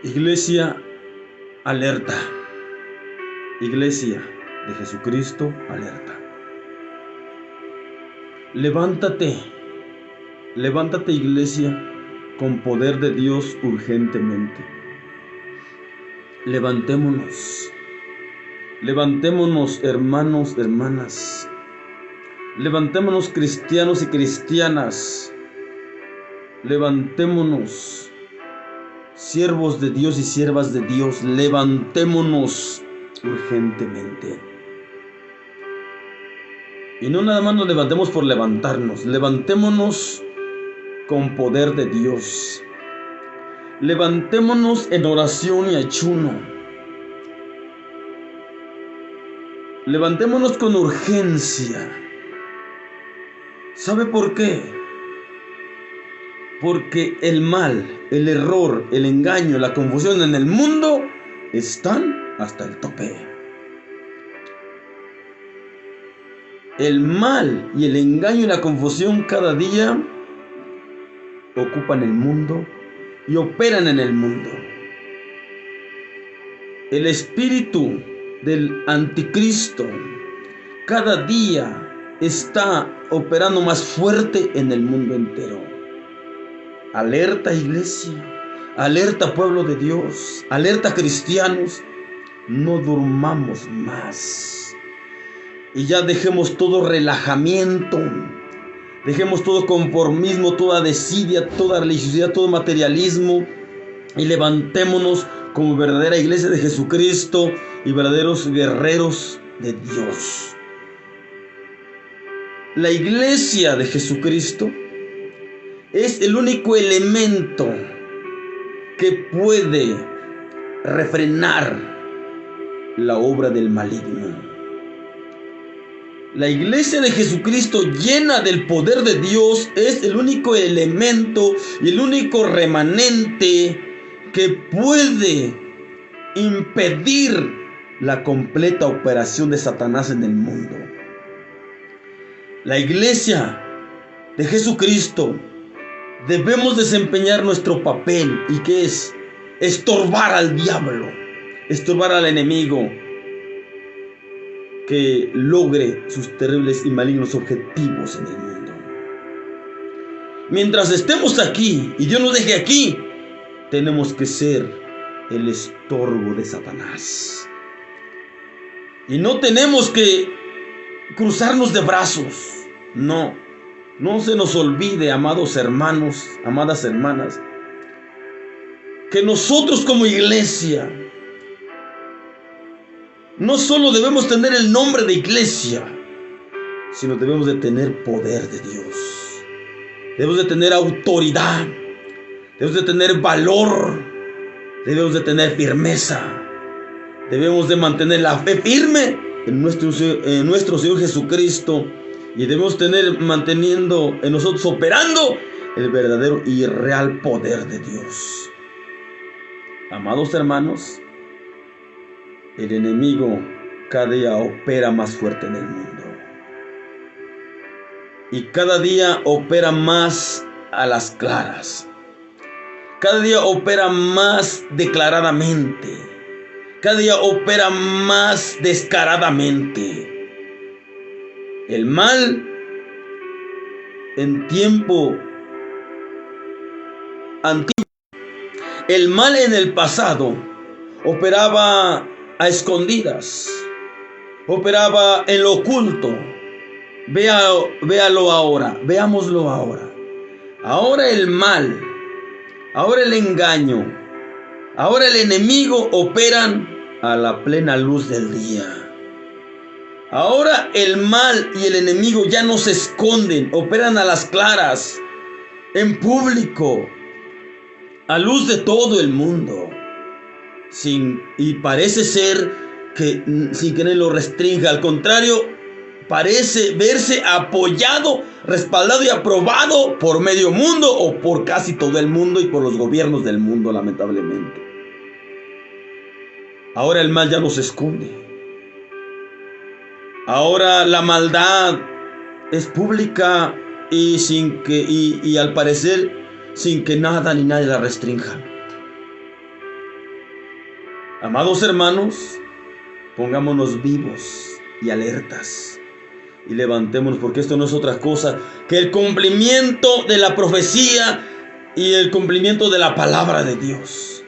Iglesia, alerta. Iglesia de Jesucristo, alerta. Levántate, levántate, iglesia, con poder de Dios urgentemente. Levantémonos, levantémonos, hermanos, hermanas. Levantémonos, cristianos y cristianas. Levantémonos, siervos de Dios y siervas de Dios. Levantémonos urgentemente. Y no nada más nos levantemos por levantarnos. Levantémonos con poder de Dios. Levantémonos en oración y ayuno. Levantémonos con urgencia. ¿Sabe por qué? Porque el mal, el error, el engaño, la confusión en el mundo están hasta el tope. El mal y el engaño y la confusión cada día ocupan el mundo y operan en el mundo. El espíritu del anticristo cada día está operando más fuerte en el mundo entero. Alerta, iglesia, alerta, pueblo de Dios, alerta, cristianos, no durmamos más. Y ya dejemos todo relajamiento, dejemos todo conformismo, toda desidia, toda religiosidad, todo materialismo, y levantémonos como verdadera iglesia de Jesucristo y verdaderos guerreros de Dios. La iglesia de Jesucristo es el único elemento que puede refrenar la obra del maligno. La iglesia de Jesucristo, llena del poder de Dios, es el único elemento y el único remanente que puede impedir la completa operación de Satanás en el mundo. La iglesia de Jesucristo debemos desempeñar nuestro papel, y que es estorbar al diablo, estorbar al enemigo que logre sus terribles y malignos objetivos en el mundo. Mientras estemos aquí y Dios nos deje aquí, tenemos que ser el estorbo de Satanás. Y no tenemos que cruzarnos de brazos. No se nos olvide, amados hermanos, amadas hermanas, que nosotros como iglesia no solo debemos tener el nombre de iglesia, sino debemos de tener poder de Dios. Debemos de tener autoridad, debemos de tener valor, debemos de tener firmeza, debemos de mantener la fe firme en nuestro Señor Jesucristo, y debemos tener manteniendo en nosotros, operando el verdadero y real poder de Dios. Amados hermanos, el enemigo cada día opera más fuerte en el mundo, y cada día opera más a las claras. Cada día opera más declaradamente. Cada día opera más descaradamente. El mal en tiempo antiguo, el mal en el pasado operaba a escondidas, operaba en lo oculto. Véalo ahora, veámoslo ahora. Ahora el mal, ahora el engaño, ahora el enemigo operan a la plena luz del día. Ahora el mal y el enemigo ya no se esconden, operan a las claras, en público, a luz de todo el mundo. Y parece ser que sin que nadie lo restrinja. Al contrario, parece verse apoyado, respaldado y aprobado por medio mundo, o por casi todo el mundo y por los gobiernos del mundo, lamentablemente. Ahora el mal ya no se esconde. Ahora la maldad es pública y al parecer sin que nada ni nadie la restrinja. Amados hermanos, pongámonos vivos y alertas y levantémonos, porque esto no es otra cosa que el cumplimiento de la profecía y el cumplimiento de la palabra de Dios.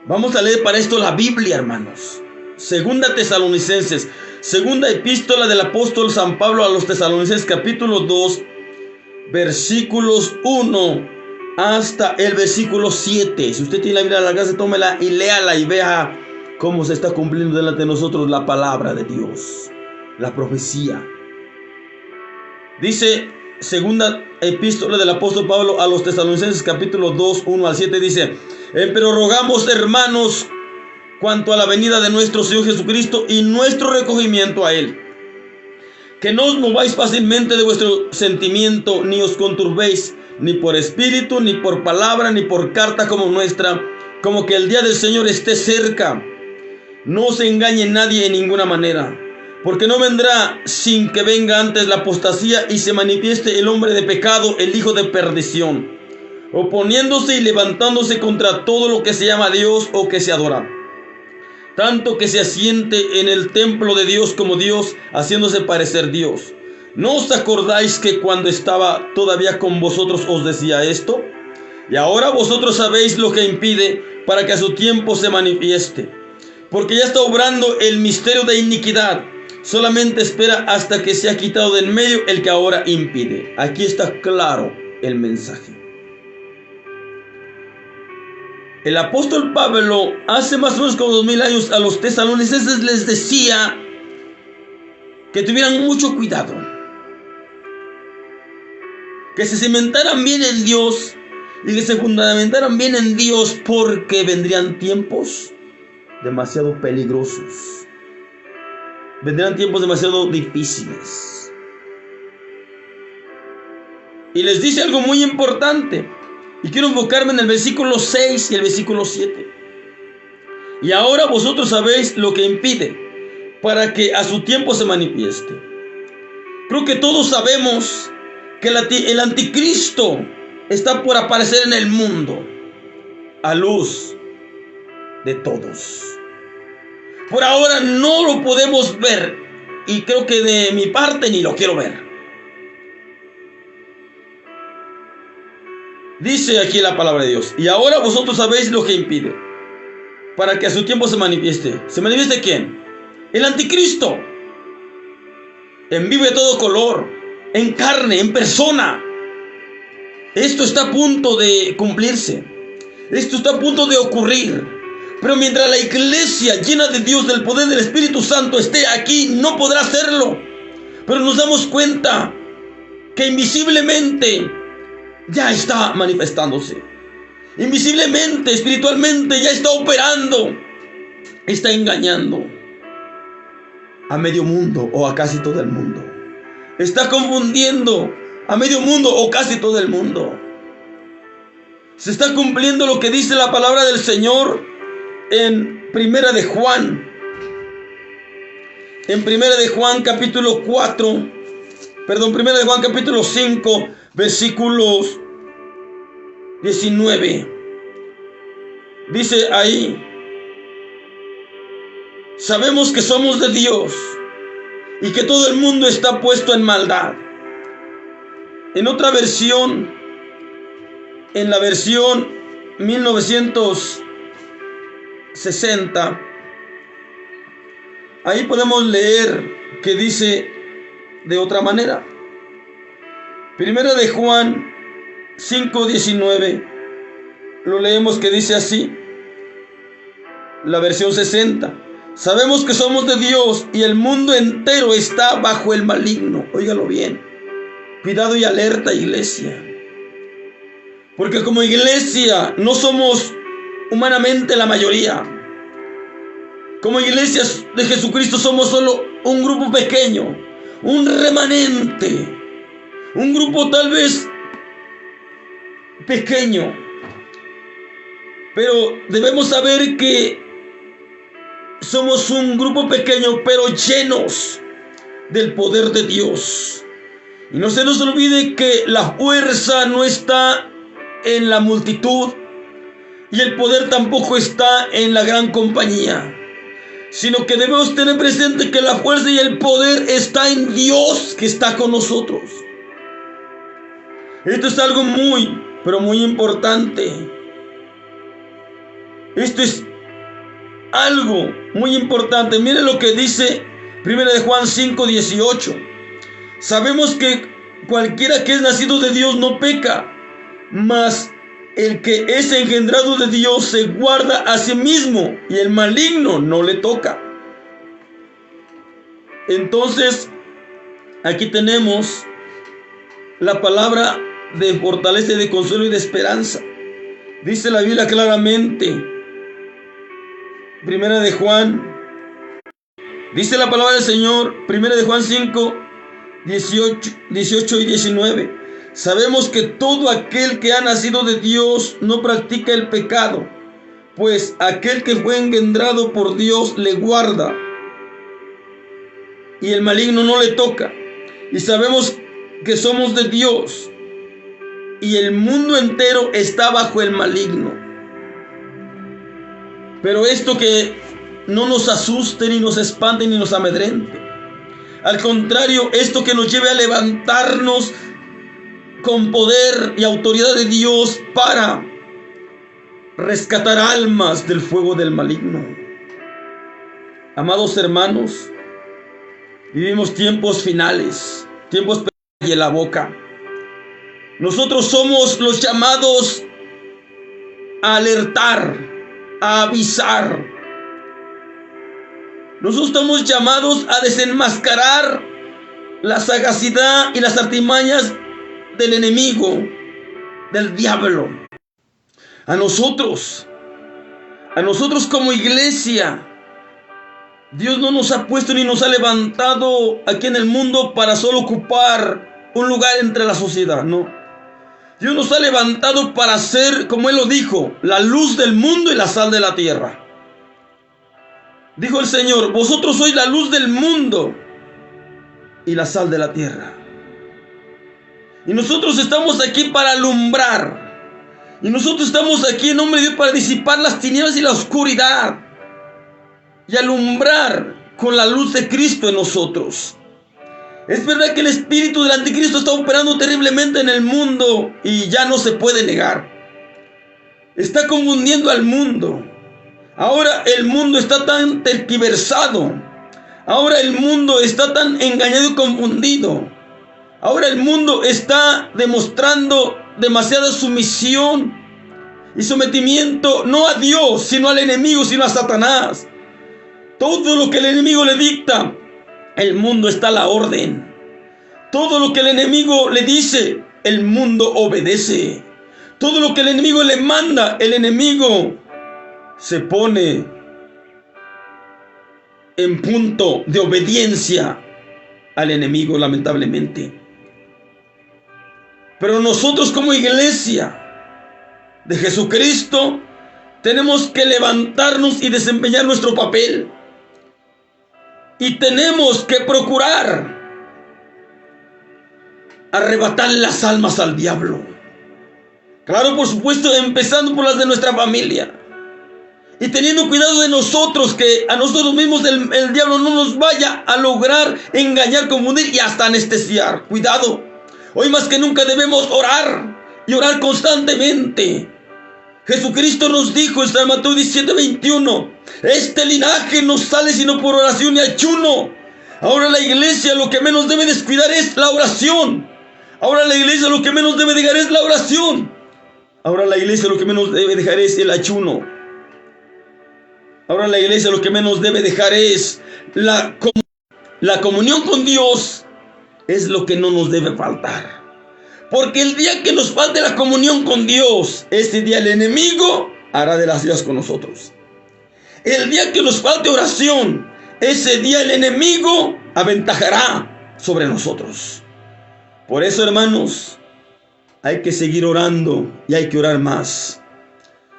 Vamos a leer para esto la Biblia, hermanos. Segunda Tesalonicenses, segunda epístola del apóstol San Pablo a los Tesalonicenses, capítulo 2, versículos 1 hasta el versículo 7. Si usted tiene la Biblia en la casa, tómela y léala y vea cómo se está cumpliendo delante de nosotros la palabra de Dios, la profecía. Dice segunda epístola del apóstol Pablo a los Tesalonicenses, capítulo 2, 1 al 7, dice: pero rogamos, hermanos, cuanto a la venida de nuestro Señor Jesucristo y nuestro recogimiento a Él, que no os mováis fácilmente de vuestro sentimiento, ni os conturbéis, ni por espíritu, ni por palabra, ni por carta como nuestra, como que el día del Señor esté cerca. No se engañe nadie en ninguna manera, porque no vendrá sin que venga antes la apostasía y se manifieste el hombre de pecado, el hijo de perdición, oponiéndose y levantándose contra todo lo que se llama Dios o que se adora, tanto que se asiente en el templo de Dios como Dios, haciéndose parecer Dios. ¿No os acordáis que cuando estaba todavía con vosotros os decía esto? Y ahora vosotros sabéis lo que impide para que a su tiempo se manifieste, porque ya está obrando el misterio de iniquidad. Solamente espera hasta que sea quitado de en medio el que ahora impide. Aquí está claro el mensaje. El apóstol Pablo hace más o menos como 2000 años a los tesalonicenses les decía que tuvieran mucho cuidado, que se cimentaran bien en Dios y que se fundamentaran bien en Dios, porque vendrían tiempos demasiado peligrosos, vendrían tiempos demasiado difíciles. Y les dice algo muy importante, y quiero enfocarme en el versículo 6 y el versículo 7. Y ahora vosotros sabéis lo que impide para que a su tiempo se manifieste. Creo que todos sabemos que el anticristo está por aparecer en el mundo a luz de todos. Por ahora no lo podemos ver, y creo que de mi parte ni lo quiero ver. Dice aquí la palabra de Dios: y ahora vosotros sabéis lo que impide para que a su tiempo se manifieste. ¿Se manifieste quién? El anticristo, en vivo de todo color, en carne, en persona. Esto está a punto de cumplirse, esto está a punto de ocurrir. Pero mientras la iglesia llena de Dios, del poder del Espíritu Santo, esté aquí, no podrá hacerlo. Pero nos damos cuenta que invisiblemente ya está manifestándose, invisiblemente, espiritualmente ya está operando, está engañando a medio mundo o a casi todo el mundo, está confundiendo a medio mundo o casi todo el mundo. Se está cumpliendo lo que dice la palabra del Señor en Primera de Juan. En Primera de Juan capítulo 5, versículos 19. Dice ahí: sabemos que somos de Dios y que todo el mundo está puesto en maldad. En otra versión, en la versión 1960, ahí podemos leer que dice de otra manera. Primera de Juan 5:19, lo leemos que dice así, la versión 60: sabemos que somos de Dios y el mundo entero está bajo el maligno. Óigalo bien, cuidado y alerta, iglesia, porque como iglesia no somos humanamente la mayoría. Como iglesias de Jesucristo somos solo un grupo pequeño, un remanente, un grupo tal vez pequeño, pero debemos saber que somos un grupo pequeño, pero llenos del poder de Dios. Y no se nos olvide que la fuerza no está en la multitud, y el poder tampoco está en la gran compañía, sino que debemos tener presente que la fuerza y el poder está en Dios, que está con nosotros. Esto es algo muy, pero muy importante. Esto es algo muy importante. Miren lo que dice 1 de Juan 5:18. Sabemos que cualquiera que es nacido de Dios no peca, mas el que es engendrado de Dios se guarda a sí mismo y el maligno no le toca. Entonces, aquí tenemos la palabra de fortaleza, de consuelo y de esperanza. Dice la Biblia claramente, Primera de Juan, dice la palabra del Señor, Primera de Juan 5, 18 y 19. Sabemos que todo aquel que ha nacido de Dios no practica el pecado, pues aquel que fue engendrado por Dios le guarda y el maligno no le toca. Y sabemos que somos de Dios y el mundo entero está bajo el maligno. Pero esto que no nos asuste, ni nos espante, ni nos amedrente. Al contrario, esto que nos lleve a levantarnos con poder y autoridad de Dios para rescatar almas del fuego del maligno. Amados hermanos, vivimos tiempos finales, tiempos de la boca. Nosotros somos los llamados a alertar, a avisar. Nosotros estamos llamados a desenmascarar la sagacidad y las artimañas del enemigo, del diablo. A nosotros como iglesia, Dios no nos ha puesto ni nos ha levantado aquí en el mundo para solo ocupar un lugar entre la sociedad, no. Dios nos ha levantado para ser, como Él lo dijo, la luz del mundo y la sal de la tierra. Dijo el Señor, vosotros sois la luz del mundo y la sal de la tierra. Y nosotros estamos aquí para alumbrar. Y nosotros estamos aquí en nombre de Dios para disipar las tinieblas y la oscuridad. Y alumbrar con la luz de Cristo en nosotros. Es verdad que el espíritu del anticristo está operando terriblemente en el mundo y ya no se puede negar. Está confundiendo al mundo. Ahora el mundo está tan tergiversado. Ahora el mundo está tan engañado y confundido. Ahora el mundo está demostrando demasiada sumisión y sometimiento, no a Dios, sino al enemigo, sino a Satanás. Todo lo que el enemigo le dicta, el mundo está a la orden. Todo lo que el enemigo le dice, el mundo obedece. Todo lo que el enemigo le manda, el enemigo se pone en punto de obediencia al enemigo, lamentablemente. Pero nosotros como iglesia de Jesucristo tenemos que levantarnos y desempeñar nuestro papel. Y tenemos que procurar arrebatar las almas al diablo. Claro, por supuesto, empezando por las de nuestra familia. Y teniendo cuidado de nosotros, que a nosotros mismos el diablo no nos vaya a lograr engañar, confundir y hasta anestesiar. Cuidado. Hoy más que nunca debemos orar y orar constantemente. Jesucristo nos dijo en San Mateo 17:21, este linaje no sale sino por oración y ayuno. Ahora la iglesia lo que menos debe descuidar es la oración. Ahora la iglesia lo que menos debe dejar es la oración. Ahora la iglesia lo que menos debe dejar es el ayuno. Ahora la iglesia lo que menos debe dejar es la comunión con Dios. Es lo que no nos debe faltar. Porque el día que nos falte la comunión con Dios, ese día el enemigo hará de las suyas con nosotros. El día que nos falte oración, ese día el enemigo aventajará sobre nosotros. Por eso, hermanos, hay que seguir orando y hay que orar más.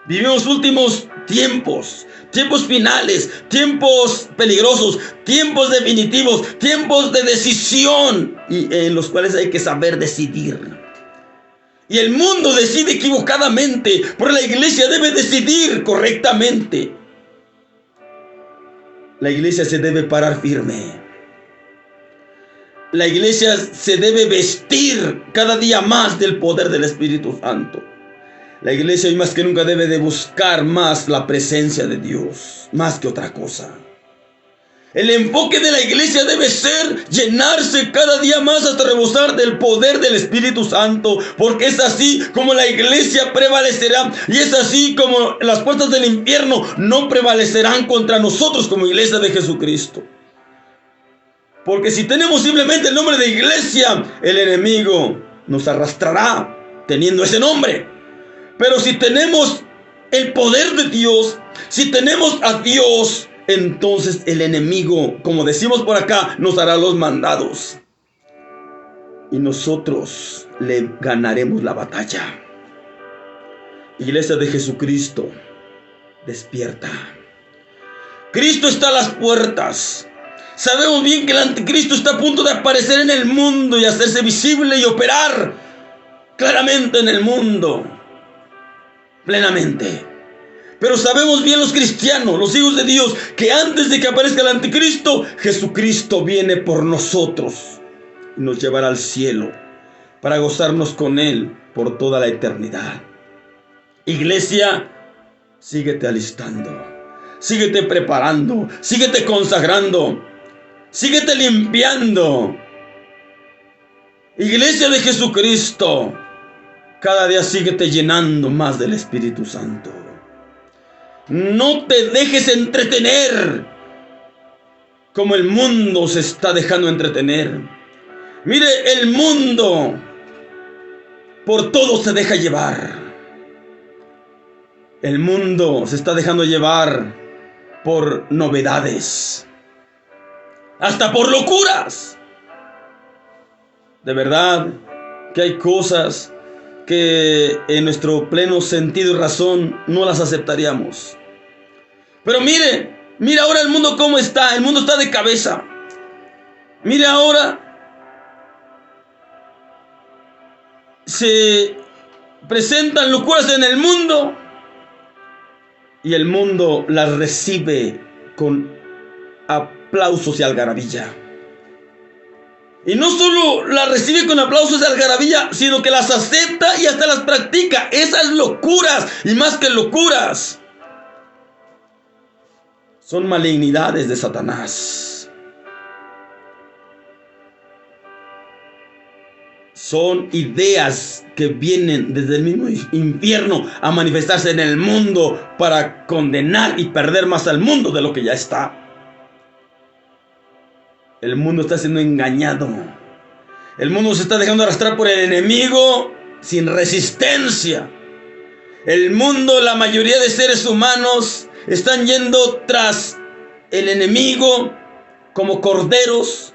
Vivimos últimos tiempos, tiempos finales, tiempos peligrosos, tiempos definitivos, tiempos de decisión y en los cuales hay que saber decidir. Y el mundo decide equivocadamente, pero la iglesia debe decidir correctamente. La iglesia se debe parar firme. La iglesia se debe vestir cada día más del poder del Espíritu Santo. La iglesia hoy más que nunca debe de buscar más la presencia de Dios, más que otra cosa. El enfoque de la iglesia debe ser llenarse cada día más hasta rebosar del poder del Espíritu Santo, porque es así como la iglesia prevalecerá, y es así como las puertas del infierno no prevalecerán contra nosotros como iglesia de Jesucristo. Porque si tenemos simplemente el nombre de iglesia, el enemigo nos arrastrará teniendo ese nombre. Pero si tenemos el poder de Dios, si tenemos a Dios, entonces el enemigo, como decimos por acá, nos hará los mandados. Y nosotros le ganaremos la batalla. Iglesia de Jesucristo, despierta. Cristo está a las puertas. Sabemos bien que el anticristo está a punto de aparecer en el mundo y hacerse visible y operar claramente en el mundo, plenamente. Pero sabemos bien los cristianos, los hijos de Dios, que antes de que aparezca el anticristo, Jesucristo viene por nosotros y nos llevará al cielo para gozarnos con Él por toda la eternidad. Iglesia, síguete alistando, síguete preparando, síguete consagrando, síguete limpiando. Iglesia de Jesucristo, cada día síguete llenando más del Espíritu Santo. No te dejes entretener como el mundo se está dejando entretener. Mire, el mundo por todo se deja llevar. El mundo se está dejando llevar por novedades, hasta por locuras. De verdad que hay cosas que en nuestro pleno sentido y razón no las aceptaríamos. Pero mire ahora el mundo cómo está. El mundo está de cabeza. Mire ahora, se presentan locuras en el mundo y el mundo las recibe con aplausos y algarabía. Y no solo las recibe con aplausos y algarabía, sino que las acepta y hasta las practica. Esas locuras, y más que locuras, son malignidades de Satanás. Son ideas que vienen desde el mismo infierno a manifestarse en el mundo para condenar y perder más al mundo de lo que ya está. El mundo está siendo engañado. El mundo se está dejando arrastrar por el enemigo sin resistencia. El mundo, la mayoría de seres humanos están yendo tras el enemigo como corderos,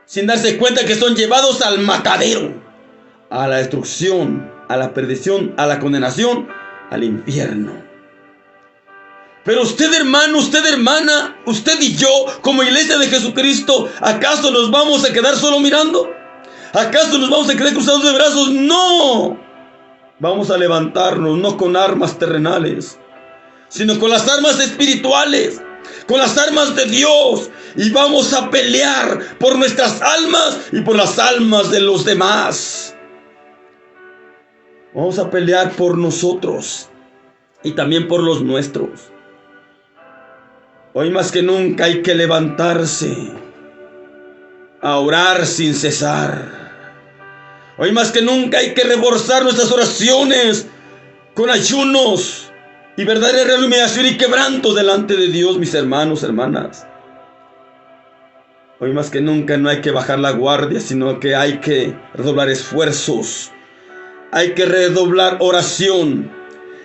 sin darse cuenta que son llevados al matadero, a la destrucción, a la perdición, a la condenación, al infierno. Pero usted, hermano, usted, hermana, usted y yo, como iglesia de Jesucristo, ¿acaso nos vamos a quedar solo mirando? ¿Acaso nos vamos a quedar cruzados de brazos? No. Vamos a levantarnos, no con armas terrenales, sino con las armas espirituales, con las armas de Dios. Y vamos a pelear por nuestras almas y por las almas de los demás. Vamos a pelear por nosotros y también por los nuestros. Hoy más que nunca hay que levantarse a orar sin cesar. Hoy más que nunca hay que reforzar nuestras oraciones con ayunos y verdadera humillación y quebranto delante de Dios, mis hermanos, hermanas. Hoy más que nunca no hay que bajar la guardia, sino que hay que redoblar esfuerzos. Hay que redoblar oración.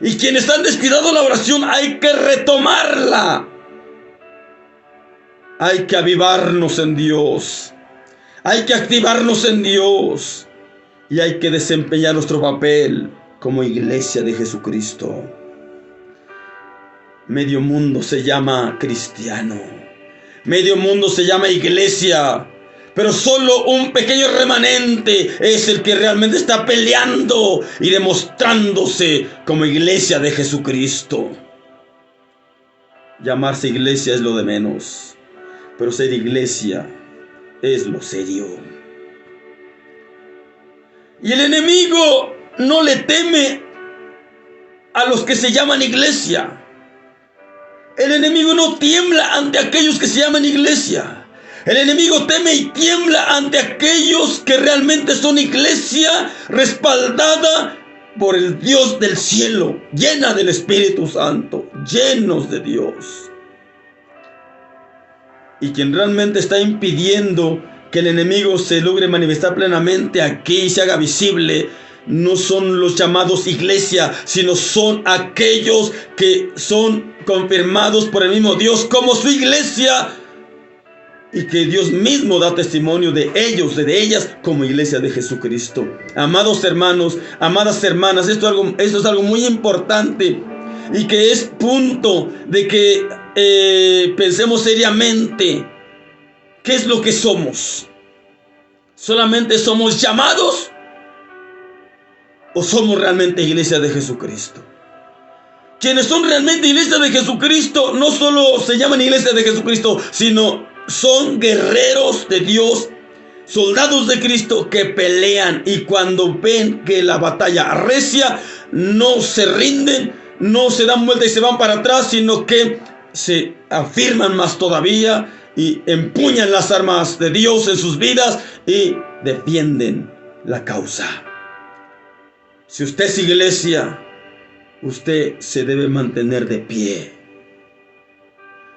Y quienes han descuidado la oración, hay que retomarla. Hay que avivarnos en Dios. Hay que activarnos en Dios. Y hay que desempeñar nuestro papel como iglesia de Jesucristo. Medio mundo se llama cristiano. Medio mundo se llama iglesia. Pero solo un pequeño remanente es el que realmente está peleando y demostrándose como iglesia de Jesucristo. Llamarse iglesia es lo de menos, pero ser iglesia es lo serio. Y el enemigo no le teme a los que se llaman iglesia. El enemigo no tiembla ante aquellos que se llaman iglesia. El enemigo teme y tiembla ante aquellos que realmente son iglesia respaldada por el Dios del cielo, llena del Espíritu Santo, llenos de Dios. Y quien realmente está impidiendo que el enemigo se logre manifestar plenamente aquí y se haga visible, no son los llamados iglesia, sino son aquellos que son confirmados por el mismo Dios como su iglesia, y que Dios mismo da testimonio de ellos, de ellas, como iglesia de Jesucristo. Amados hermanos, amadas hermanas, esto es algo muy importante, y que es punto de que pensemos seriamente qué es lo que somos. ¿Solamente somos llamados o somos realmente iglesia de Jesucristo? Quienes son realmente iglesia de Jesucristo no solo se llaman iglesia de Jesucristo, sino son guerreros de Dios, soldados de Cristo que pelean, y cuando ven que la batalla arrecia, no se rinden, no se dan vuelta y se van para atrás, sino que se afirman más todavía y empuñan las armas de Dios en sus vidas y defienden la causa. Si usted es iglesia, usted se debe mantener de pie.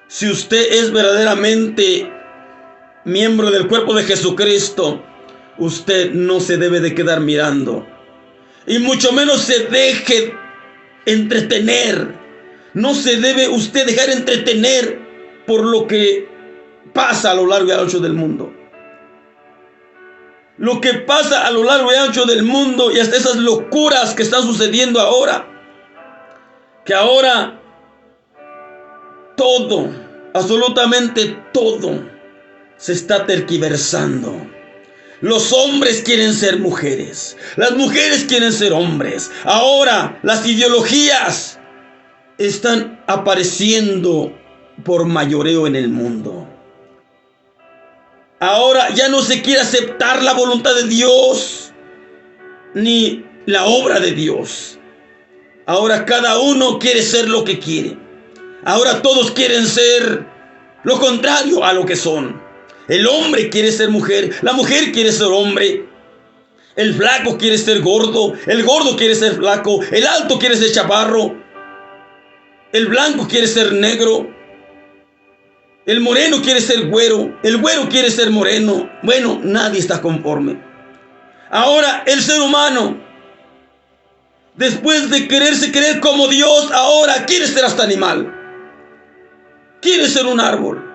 Si usted es verdaderamente miembro del cuerpo de Jesucristo, usted no se debe de quedar mirando, y mucho menos se deje entretener. No se debe usted dejar entretener por lo que pasa a lo largo y ancho del mundo. Lo que pasa a lo largo y ancho del mundo, y hasta esas locuras que están sucediendo ahora, que ahora todo, absolutamente todo, se está tergiversando. Los hombres quieren ser mujeres, las mujeres quieren ser hombres. Ahora las ideologías están apareciendo por mayoreo en el mundo. Ahora ya no se quiere aceptar la voluntad de Dios ni la obra de Dios. Ahora cada uno quiere ser lo que quiere. Ahora todos quieren ser lo contrario a lo que son. El hombre quiere ser mujer, la mujer quiere ser hombre. El flaco quiere ser gordo, el gordo quiere ser flaco, el alto quiere ser chaparro, el blanco quiere ser negro, el moreno quiere ser güero, el güero quiere ser moreno. Bueno, nadie está conforme. Ahora el ser humano, después de quererse creer como Dios, ahora quiere ser hasta animal. Quiere ser un árbol.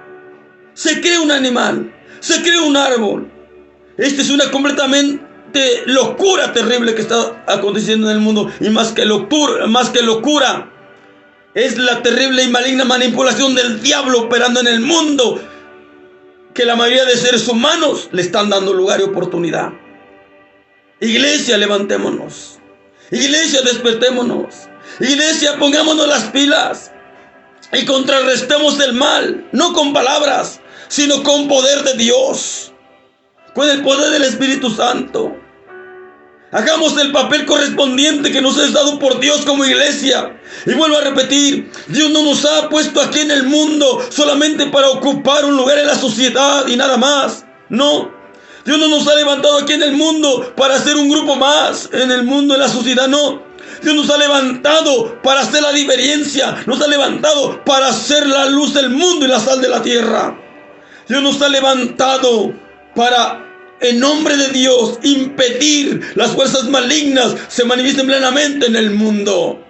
Se cree un animal, se cree un árbol. Esta es una completamente locura terrible que está aconteciendo en el mundo. Y más que locura, es la terrible y maligna manipulación del diablo operando en el mundo, que la mayoría de seres humanos le están dando lugar y oportunidad. Iglesia, levantémonos. Iglesia, despertémonos. Iglesia, pongámonos las pilas y contrarrestemos el mal, no con palabras, sino con poder de Dios, con el poder del Espíritu Santo. Hagamos el papel correspondiente que nos es dado por Dios como iglesia. Y vuelvo a repetir, Dios no nos ha puesto aquí en el mundo solamente para ocupar un lugar en la sociedad y nada más. No, Dios no nos ha levantado aquí en el mundo para hacer un grupo más en el mundo, en la sociedad, no. Dios nos ha levantado para hacer la diferencia. Nos ha levantado para ser la luz del mundo y la sal de la tierra. Dios nos ha levantado para, en nombre de Dios, impedir las fuerzas malignas se manifiesten plenamente en el mundo.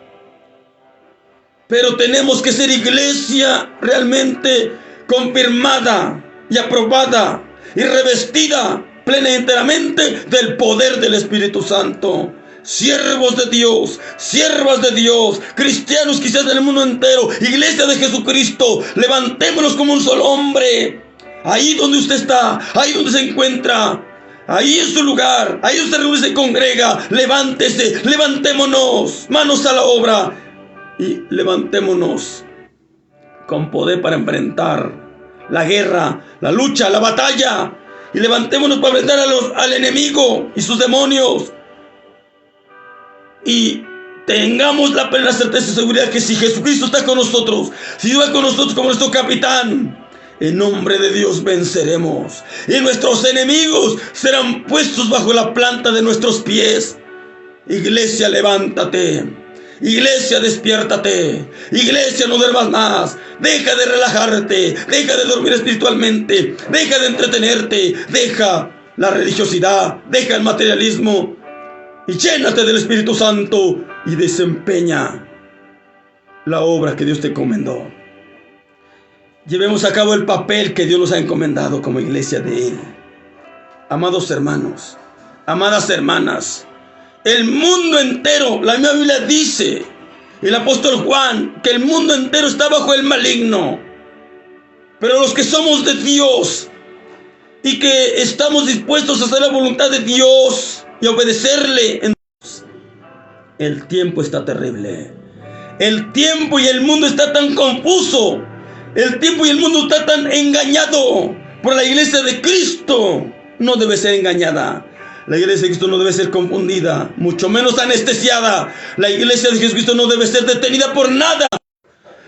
Pero tenemos que ser iglesia realmente confirmada y aprobada y revestida plena y enteramente del poder del Espíritu Santo. Siervos de Dios, siervas de Dios, cristianos quizás del mundo entero, iglesia de Jesucristo, levantémonos como un solo hombre Ahí donde usted está, ahí donde se encuentra, ahí en su lugar, ahí donde se reúne, se congrega, levántese, levantémonos, manos a la obra y levantémonos con poder para enfrentar la guerra, la lucha, la batalla, y levantémonos para enfrentar al enemigo y sus demonios, y tengamos la plena certeza y seguridad que si Jesucristo está con nosotros, si Dios va con nosotros como nuestro capitán, en nombre de Dios venceremos, y nuestros enemigos serán puestos bajo la planta de nuestros pies. Iglesia, levántate. Iglesia, despiértate. Iglesia, no duermas más. Deja de relajarte, deja de dormir espiritualmente, deja de entretenerte, deja la religiosidad, deja el materialismo y llénate del Espíritu Santo y desempeña la obra que Dios te encomendó. Llevemos a cabo el papel que Dios nos ha encomendado como iglesia de Él. Amados hermanos, amadas hermanas, el mundo entero, la misma Biblia dice, el apóstol Juan, que el mundo entero está bajo el maligno. Pero los que somos de Dios y que estamos dispuestos a hacer la voluntad de Dios y obedecerle, el tiempo está terrible. El tiempo y el mundo está tan confuso. El tiempo y el mundo está tan engañado. Por la iglesia de Cristo no debe ser engañada. La iglesia de Cristo no debe ser confundida, mucho menos anestesiada. La iglesia de Jesucristo no debe ser detenida por nada.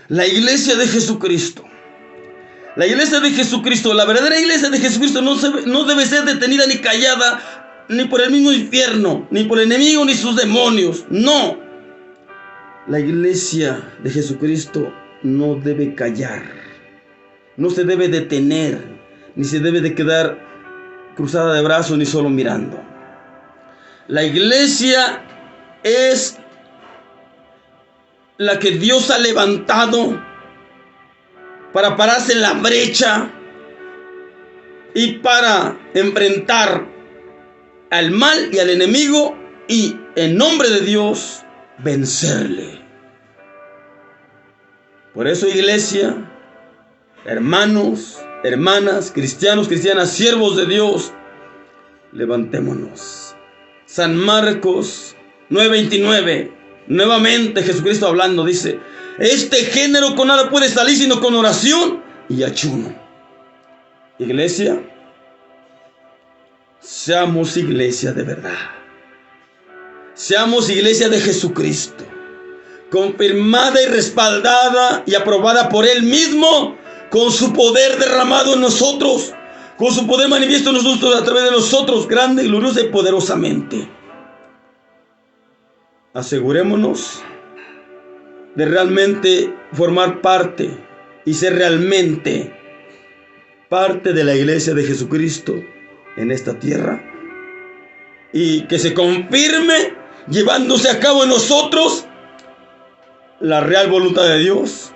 La iglesia de Jesucristo, la iglesia de Jesucristo, la verdadera iglesia de Jesucristo no debe ser detenida ni callada, ni por el mismo infierno, ni por el enemigo, ni sus demonios. No. La iglesia de Jesucristo no debe callar, no se debe detener, ni se debe de quedar cruzada de brazos, ni solo mirando. La iglesia es la que Dios ha levantado para pararse en la brecha y para enfrentar al mal y al enemigo y en nombre de Dios vencerle. Por eso, iglesia, hermanos, hermanas, cristianos, cristianas, siervos de Dios, levantémonos. San Marcos 9:29, nuevamente Jesucristo hablando, dice: este género con nada puede salir sino con oración y ayuno. Iglesia, seamos iglesia de verdad. Seamos iglesia de Jesucristo, confirmada y respaldada y aprobada por Él mismo, con su poder derramado en nosotros, con su poder manifiesto en nosotros, a través de nosotros, grande, gloriosa y poderosamente. Asegurémonos de realmente formar parte y ser realmente parte de la iglesia de Jesucristo en esta tierra, y que se confirme llevándose a cabo en nosotros la real voluntad de Dios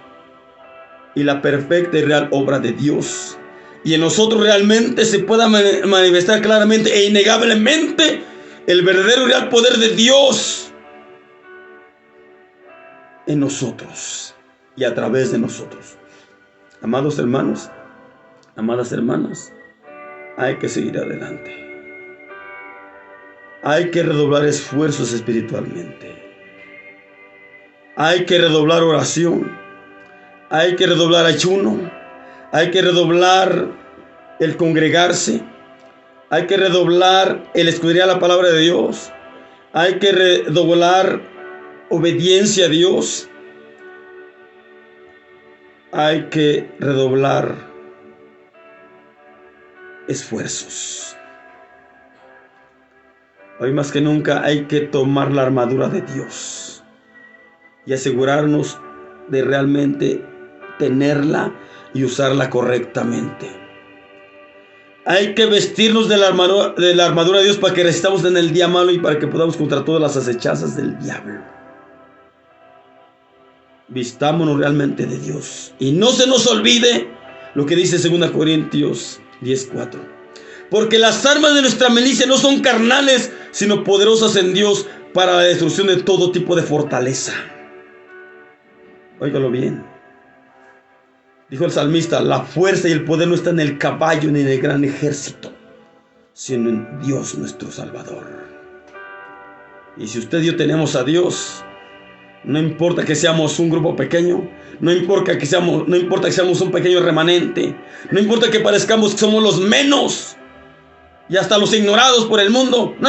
y la perfecta y real obra de Dios, y en nosotros realmente se pueda manifestar claramente e innegablemente el verdadero y real poder de Dios en nosotros y a través de nosotros. Amados hermanos, amadas hermanas, hay que seguir adelante. Hay que redoblar esfuerzos espiritualmente. Hay que redoblar oración. Hay que redoblar ayuno. Hay que redoblar el congregarse. Hay que redoblar el escudriñar la palabra de Dios. Hay que redoblar obediencia a Dios. Hay que redoblar esfuerzos. Hoy más que nunca hay que tomar la armadura de Dios y asegurarnos de realmente tenerla y usarla correctamente. Hay que vestirnos de la armadura de Dios para que resistamos en el día malo y para que podamos contra todas las acechanzas del diablo. Vistámonos realmente de Dios y no se nos olvide lo que dice 2 Corintios 10:4. Porque las armas de nuestra milicia no son carnales, sino poderosas en Dios para la destrucción de todo tipo de fortaleza. Óigalo bien. Dijo el salmista, la fuerza y el poder no está en el caballo ni en el gran ejército, sino en Dios nuestro Salvador. Y si usted y yo tenemos a Dios, no importa que seamos un grupo pequeño, no importa que seamos un pequeño remanente, no importa que parezcamos que somos los menos y hasta los ignorados por el mundo, no